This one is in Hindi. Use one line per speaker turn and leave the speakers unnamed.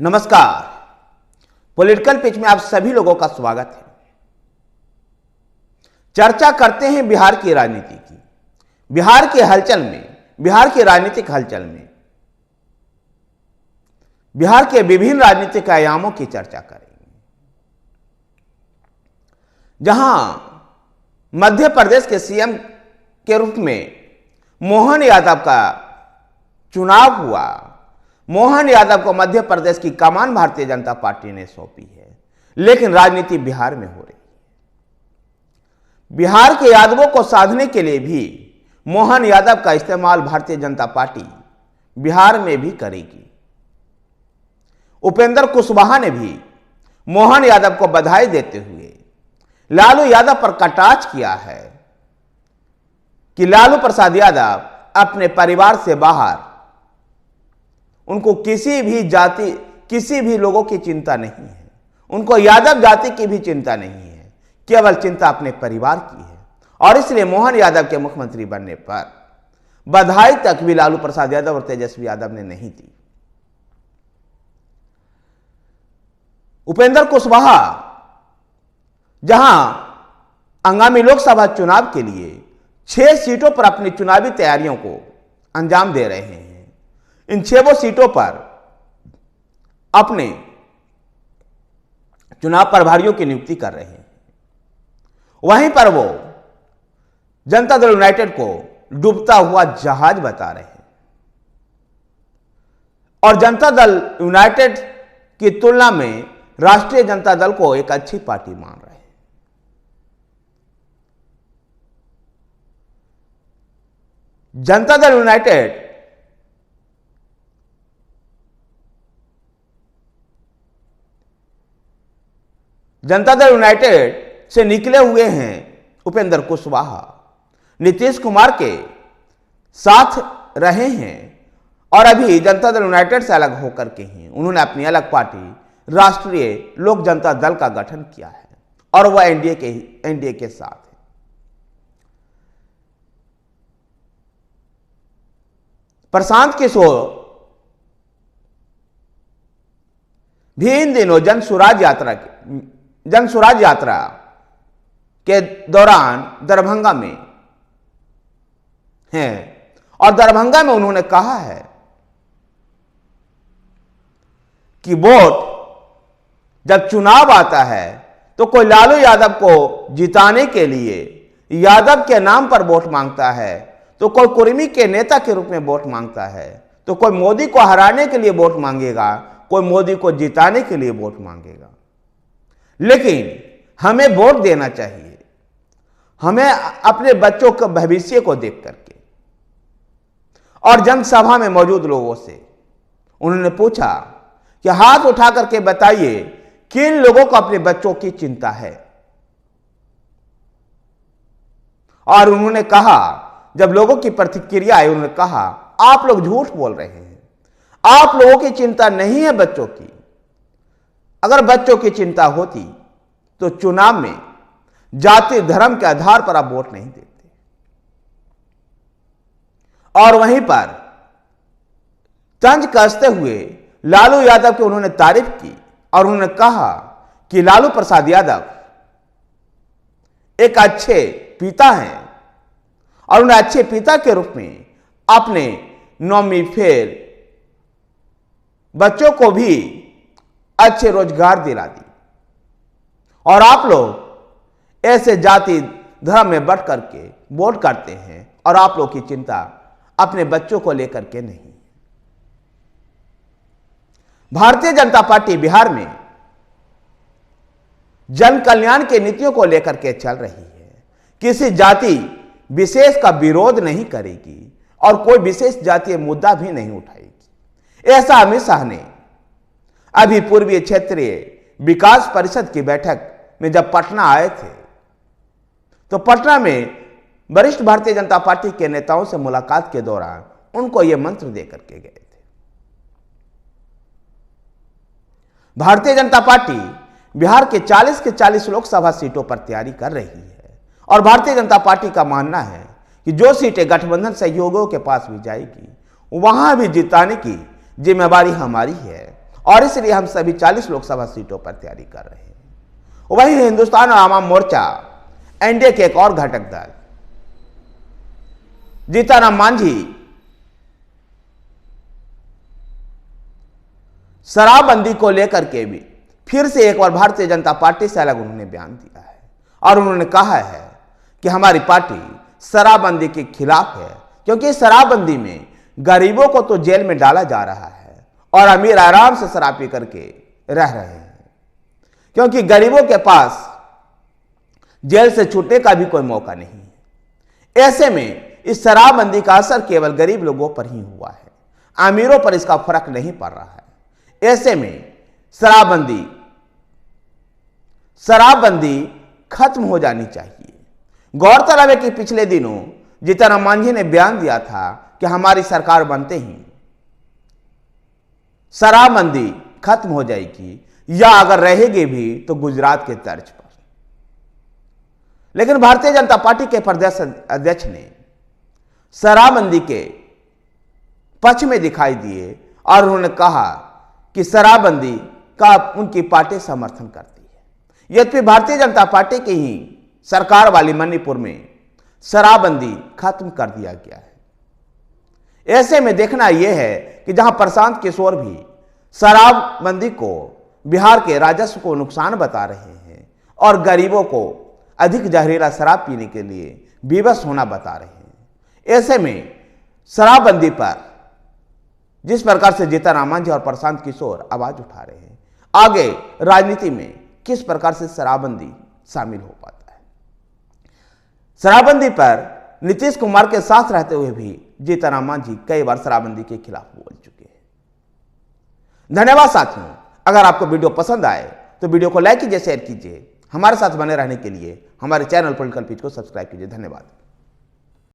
नमस्कार। पॉलिटिकल पिच में आप सभी लोगों का स्वागत है। चर्चा करते हैं बिहार की राजनीति की। बिहार के हलचल में, बिहार की राजनीतिक हलचल में बिहार के विभिन्न राजनीतिक आयामों की चर्चा करेंगे। जहां मध्य प्रदेश के सीएम के रूप में मोहन यादव का चुनाव हुआ, मोहन यादव को मध्य प्रदेश की कमान भारतीय जनता पार्टी ने सौंपी है, लेकिन राजनीति बिहार में हो रही है। बिहार के यादवों को साधने के लिए भी मोहन यादव का इस्तेमाल भारतीय जनता पार्टी बिहार में भी करेगी। उपेंद्र कुशवाहा ने भी मोहन यादव को बधाई देते हुए लालू यादव पर कटाक्ष किया है कि लालू प्रसाद यादव अपने परिवार से बाहर, उनको किसी भी जाति, किसी भी लोगों की चिंता नहीं है, उनको यादव जाति की भी चिंता नहीं है, केवल चिंता अपने परिवार की है। और इसलिए मोहन यादव के मुख्यमंत्री बनने पर बधाई तक भी लालू प्रसाद यादव और तेजस्वी यादव ने नहीं दी। उपेंद्र कुशवाहा जहां आगामी लोकसभा चुनाव के लिए 6 सीटों पर अपनी चुनावी तैयारियों को अंजाम दे रहे हैं, इन 6 सीटों पर अपने चुनाव प्रभारियों की नियुक्ति कर रहे हैं। वहीं पर वो जनता दल यूनाइटेड को डूबता हुआ जहाज बता रहे हैं और जनता दल यूनाइटेड की तुलना में राष्ट्रीय जनता दल को एक अच्छी पार्टी मान रहे हैं। जनता दल यूनाइटेड से निकले हुए हैं उपेंद्र कुशवाहा, नीतीश कुमार के साथ रहे हैं और अभी जनता दल यूनाइटेड से अलग होकर के ही उन्होंने अपनी अलग पार्टी राष्ट्रीय लोक जनता दल का गठन किया है और वह एनडीए के साथ है। प्रशांत किशोर भी इन दिनों जनसुराज यात्रा के दौरान दरभंगा में हैं और दरभंगा में उन्होंने कहा है कि वोट जब चुनाव आता है तो कोई लालू यादव को जिताने के लिए यादव के नाम पर वोट मांगता है, तो कोई कुर्मी के नेता के रूप में वोट मांगता है, तो कोई मोदी को हराने के लिए वोट मांगेगा, कोई मोदी को जिताने के लिए वोट मांगेगा। लेकिन हमें वोट देना चाहिए, हमें अपने बच्चों के भविष्य को देख करके। और जनसभा में मौजूद लोगों से उन्होंने पूछा कि हाथ उठा करके बताइए किन लोगों को अपने बच्चों की चिंता है। और उन्होंने कहा, जब लोगों की प्रतिक्रिया आई, उन्होंने कहा आप लोग झूठ बोल रहे हैं, आप लोगों की चिंता नहीं है बच्चों की। अगर बच्चों की चिंता होती तो चुनाव में जाति धर्म के आधार पर आप वोट नहीं देते। और वहीं पर तंज कसते हुए लालू यादव की उन्होंने तारीफ की और उन्होंने कहा कि लालू प्रसाद यादव एक अच्छे पिता हैं और उन्हें अच्छे पिता के रूप में अपने नौवीं फेल बच्चों को भी अच्छे रोजगार दिला दी। और आप लोग ऐसे जाति धर्म में बंट करके वोट करते हैं और आप लोग की चिंता अपने बच्चों को लेकर के नहीं। भारतीय जनता पार्टी बिहार में जन कल्याण की नीतियों को लेकर के चल रही है, किसी जाति विशेष का विरोध नहीं करेगी और कोई विशेष जातीय मुद्दा भी नहीं उठाएगी। ऐसा अमित शाह ने अभी पूर्वीय क्षेत्रीय विकास परिषद की बैठक में जब पटना आए थे तो पटना में वरिष्ठ भारतीय जनता पार्टी के नेताओं से मुलाकात के दौरान उनको यह मंत्र देकर के गए थे। भारतीय जनता पार्टी बिहार के 40 के 40 लोकसभा सीटों पर तैयारी कर रही है और भारतीय जनता पार्टी का मानना है कि जो सीटें गठबंधन सहयोगियों के पास भी जाएगी वहां भी जिताने की जिम्मेवारी हमारी है और इसलिए हम सभी 40 लोकसभा सीटों पर तैयारी कर रहे हैं। वही हिंदुस्तान आवाम मोर्चा एनडीए के एक और घटक दल जीतनराम मांझी शराबबंदी को लेकर के भी फिर से एक बार भारतीय जनता पार्टी से अलग उन्होंने बयान दिया है और उन्होंने कहा है कि हमारी पार्टी शराबबंदी के खिलाफ है, क्योंकि शराबबंदी में गरीबों को तो जेल में डाला जा रहा है और अमीर आराम से शराब पी करके रह रहे हैं, क्योंकि गरीबों के पास जेल से छूटने का भी कोई मौका नहीं है। ऐसे में इस शराबबंदी का असर केवल गरीब लोगों पर ही हुआ है, अमीरों पर इसका फर्क नहीं पड़ रहा है। ऐसे में शराबबंदी खत्म हो जानी चाहिए। गौरतलब है कि पिछले दिनों जीतनराम मांझी ने बयान दिया था कि हमारी सरकार बनते ही शराबबंदी खत्म हो जाएगी, या अगर रहेगी भी तो गुजरात के तर्ज पर। लेकिन भारतीय जनता पार्टी के प्रदेश अध्यक्ष ने शराबबंदी के पक्ष में दिखाई दिए और उन्होंने कहा कि शराबबंदी का उनकी पार्टी समर्थन करती है। यद्यपि भारतीय जनता पार्टी की ही सरकार वाली मणिपुर में शराबबंदी खत्म कर दिया गया है। ऐसे में देखना यह है कि जहां प्रशांत किशोर भी शराबबंदी को बिहार के राजस्व को नुकसान बता रहे हैं और गरीबों को अधिक जहरीला शराब पीने के लिए विवश होना बता रहे हैं, ऐसे में शराबबंदी पर जिस प्रकार से जीतनराम मांझी और प्रशांत किशोर आवाज उठा रहे हैं, आगे राजनीति में किस प्रकार से शराबबंदी शामिल हो पाता है। शराबबंदी पर नीतीश कुमार के साथ रहते हुए भी जीतनराम मांझी कई बार शराबबंदी के खिलाफ बोल चुके हैं। धन्यवाद साथियों, अगर आपको वीडियो पसंद आए तो वीडियो को लाइक कीजिए, शेयर कीजिए। हमारे साथ बने रहने के लिए हमारे चैनल पॉलिटिकल पिच को सब्सक्राइब कीजिए। धन्यवाद।